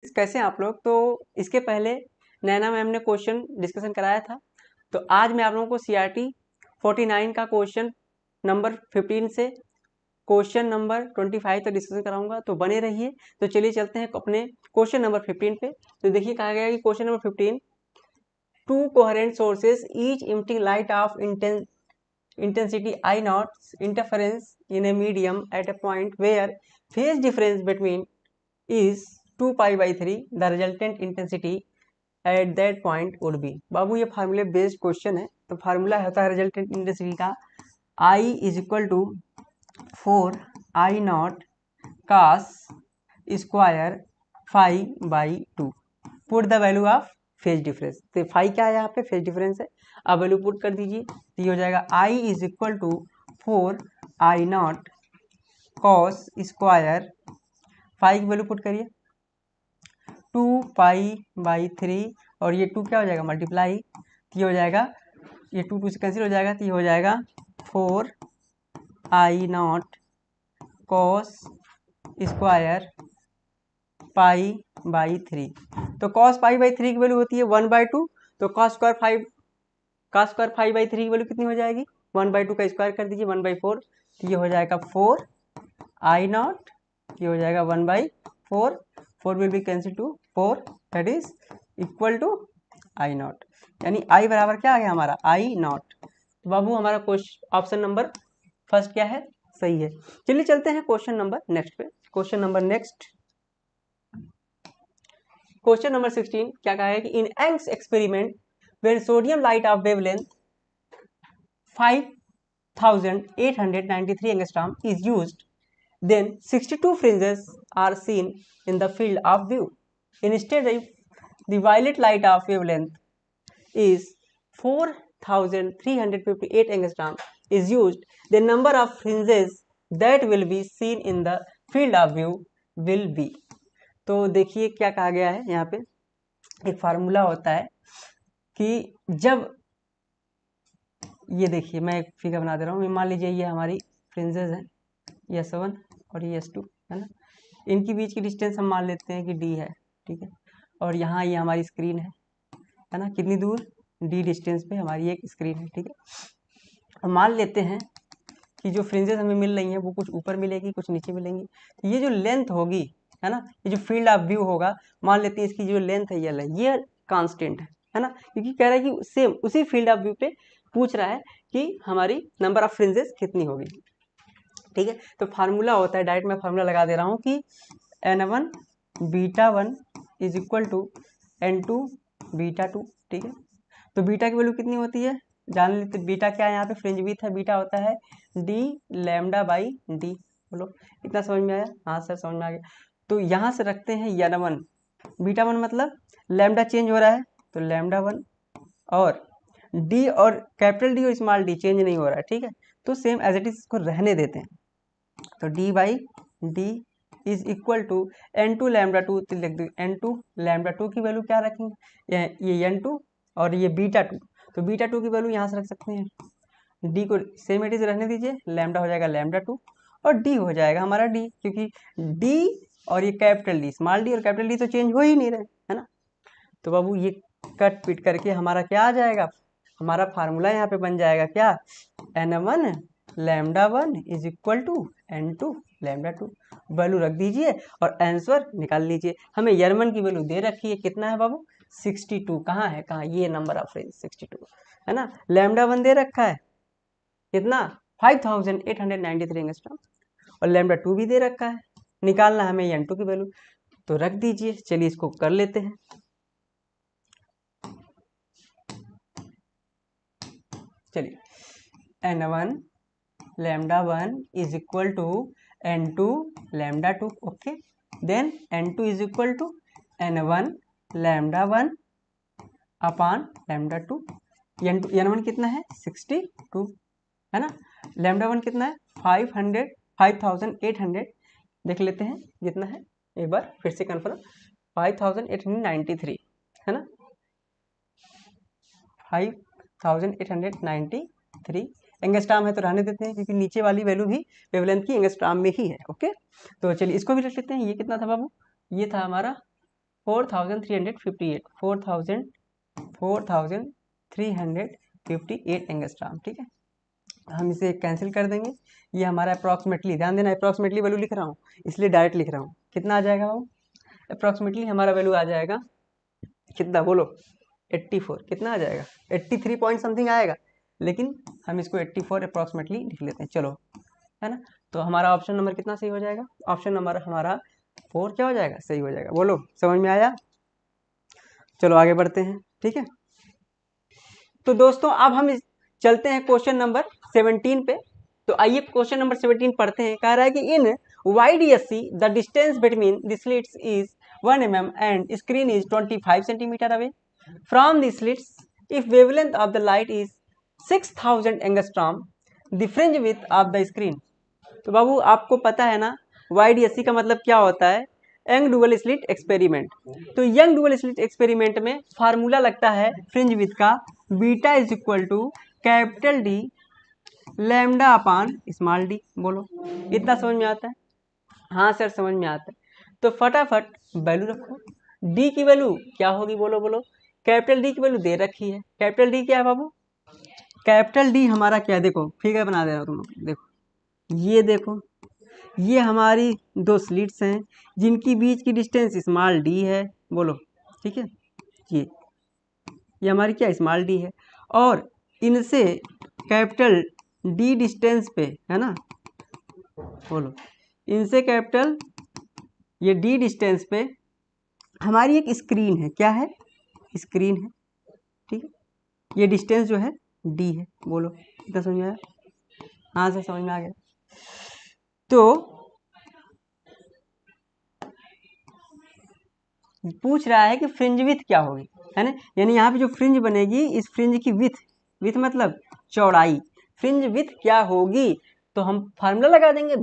कैसे हैं आप लोग। तो इसके पहले नैना मैम ने क्वेश्चन डिस्कशन कराया था, तो आज मैं आप लोगों को CRT 49 का क्वेश्चन नंबर 15 से क्वेश्चन नंबर 25 तक डिस्कशन कराऊंगा, तो बने रहिए। तो चलिए चलते हैं अपने क्वेश्चन नंबर 15 पे। तो देखिए कहा गया है कि question number 15, to coherent sources each emitting light of intensity I naught interference in a medium at a point where phase difference between is 2 pi by 3, the resultant intensity at that point would be। बाबू ये फार्मूले based question है, तो formula होता है resultant intensity का I is equal to 4 I not cos square phi by 2, put the value of phase difference. तो phi क्या है यहाँ पे, फेज डिफरेंस है। अब वैल्यू पुट कर दीजिए, तो ये हो जाएगा I is equal to 4 I not cos square, phi की वैल्यू पुट करिए 2 पाई बाई 3, और ये 2 क्या हो जाएगा मल्टीप्लाई, तो ये हो जाएगा, ये 2 2 से कैंसिल हो जाएगा, तो ये हो जाएगा 4I not cos square pi by 3। तो कॉस पाई बाई 3 की वैल्यू होती है 1/2, तो कॉस स्क्वायर 5 बाई 3 की वैल्यू कितनी हो जाएगी, 1/2 का स्क्वायर कर दीजिए 1/4, तो ये हो जाएगा 4I नॉट, ये हो जाएगा 1/4, 4 will be cancel to 4, that is equal to I not, यानी I बराबर क्या आ गया हमारा I नॉट। तो बाबू हमारा क्वेश्चन ऑप्शन नंबर फर्स्ट क्या है, सही है। चलिए चलते हैं क्वेश्चन नंबर नेक्स्ट पे। Question number next, question number 16 क्या कहा है कि in Young's experiment where sodium light of wavelength 5893 angstrom is used, then 62 fringes are seen in the field of view. Instead, the violet light of wavelength is 4358 angstrom is used. The number of fringes that will be seen in the field of view will be। तो देखिए क्या कहा गया है यहाँ पे, एक formula होता है कि जब, ये देखिए मैं एक फिगर बना दे रहा हूँ, मान लीजिए ये हमारी फ्रिंजेस है, ये S1 और ये S2 है ना, इनकी बीच की डिस्टेंस हम मान लेते हैं कि D है, ठीक है। और यहाँ ये हमारी स्क्रीन है ना, कितनी दूर D डिस्टेंस पे हमारी एक स्क्रीन है, ठीक है। अब मान लेते हैं कि जो फ्रिंजेस हमें मिल रही हैं वो कुछ ऊपर मिलेगी कुछ नीचे मिलेंगी, तो ये जो लेंथ होगी है ना, ये जो फील्ड ऑफ व्यू होगा, मान लेते हैं इसकी जो लेंथ है ये कांस्टेंट है ना, क्योंकि कह रहा है कि सेम उसी फील्ड ऑफ व्यू पे पूछ रहा है कि हमारी नंबर ऑफ फ्रिंजेस कितनी होगी, ठीक है। तो फार्मूला होता है, डायरेक्ट मैं फार्मूला लगा दे रहा हूँ कि N1 beta 1 is equal to N2 beta 2, ठीक है। तो बीटा की वैल्यू कितनी होती है जान लेते, बीटा क्या है यहाँ पे, फ्रिंज विड्थ है, बीटा होता है D लैम्डा बाई D। बोलो इतना समझ में आया, हाँ सर समझ में आ गया। तो यहाँ से रखते हैं N1 बीटा 1, मतलब लैम्डा चेंज हो रहा है तो लैम्डा 1, और D और कैपिटल D और स्मॉल d चेंज नहीं हो रहा है, ठीक है। तो सेम एज इट इज इसको रहने देते हैं, तो D by D is equal to N2 lambda 2 लिख दो, N2 लैम्डा 2 की वैल्यू क्या रखेंगे, ये N2 और ये बीटा 2, तो बीटा 2 की वैल्यू यहाँ से रख सकते हैं, D को सेम इट इज रहने दीजिए, लैम्डा हो जाएगा लैम्डा 2 और D हो जाएगा हमारा D, क्योंकि D और ये कैपिटल D, स्मॉल d और कैपिटल D तो चेंज हो ही नहीं रहे है ना। तो बाबू ये कट पिट करके हमारा क्या आ जाएगा, हमारा फार्मूला यहाँ पे बन जाएगा क्या, N1 lambda 1 is equal to N2 lambda 2, value रख दीजिए और आंसर निकाल लीजिए। हमें N1 की वैल्यू दे रखी है, कितना है बाबू 62, कहाँ है, कहाँ, ये नंबर ऑफ फ्रिंज 62 है ना। लैम्डा 1 दे रखा है कितना 5893 एंगस्ट्रॉम, और लैम्डा 2 भी दे रखा है, निकालना हमें N2 की वैल्यू, तो रख दीजिए। चलिए इसको कर लेते हैं, चलिए N1 lambda 1 is equal to N2 lambda 2, okay. Then N2 is equal to N1 lambda 1 upon lambda 2, N1 कितना है 62 है ना, लैम्डा 1 कितना है 5800 देख लेते हैं कितना है, एक बार फिर से कन्फर्म, 5893 है ना, 5893 एंगस्ट्राम है, तो रहने देते हैं क्योंकि नीचे वाली वैल्यू भी वेवलेंथ की एंगस्ट्राम में ही है, ओके। तो चलिए इसको भी रख लेते हैं, ये कितना था बाबू, ये था हमारा 4358 4358 एंगस्ट्रॉम, ठीक है। हम इसे कैंसिल कर देंगे। ये हमारा अप्रॉक्सीमेटली, ध्यान देना अप्रॉक्सीमेटली वैल्यू लिख रहा हूँ इसलिए डायरेक्ट लिख रहा हूँ। कितना आ जाएगा वो? अप्रॉक्सीमेटली हमारा वैल्यू आ जाएगा कितना बोलो? 84। कितना आ जाएगा? 83 पॉइंट समथिंग आएगा, लेकिन हम इसको 84 अप्रॉक्सीमेटली लिख लेते हैं, चलो, है ना। तो हमारा ऑप्शन नंबर कितना सही हो जाएगा? ऑप्शन नंबर हमारा 4 क्या हो जाएगा? सही हो जाएगा। बोलो, समझ में आया? चलो आगे बढ़ते हैं, ठीक है। तो दोस्तों अब हम चलते हैं क्वेश्चन नंबर 17 पे। तो आइए क्वेश्चन नंबर 17 पढ़ते हैं। कह रहा है कि इन YDSC the distance between the slits is 1 mm and screen is 25 centimeter away from the slits. If wavelength of the light is 6000 angstrom, the fringe width of the screen. तो बाबू आपको पता है ना YDSC का मतलब क्या होता है? Young dual slit experiment. तो यंग डुअल स्लिट एक्सपेरिमेंट में फार्मूला लगता है फ्रिंज विथ का, beta is equal to capital D lambda upon small D. बोलो, इतना समझ में आता है? हाँ सर समझ में आता है। तो फटाफट वैल्यू रखो। डी की वैल्यू क्या होगी? बोलो बोलो। कैपिटल डी की वैल्यू दे रखी है। कैपिटल डी क्या है बाबू? कैपिटल डी हमारा क्या है? देखो फिगर बना दे रहा हूँ तुम लोग, देखो ये देखो, ये हमारी दो स्लिट्स हैं जिनकी बीच की डिस्टेंस स्मॉल डी है। बोलो, ठीक है। ये हमारी क्या स्मॉल डी है, और इनसे कैपिटल डी डिस्टेंस पे है ना। बोलो, इनसे कैपिटल ये डी डिस्टेंस पे हमारी एक स्क्रीन है। क्या है? स्क्रीन है, ठीक है। ये डिस्टेंस जो है डी है। बोलो, इतना समझ में आया? हाँ सर समझ में आ गया। तो पूछ रहा है कि फ्रिंज विथ क्या होगी, है ना। यानी यहाँ पे जो फ्रिंज बनेगी, इस फ्रिंज की विथ मतलब चौड़ाई, फ्रिंज विथ क्या होगी? तो हम फार्मूला लगा देंगे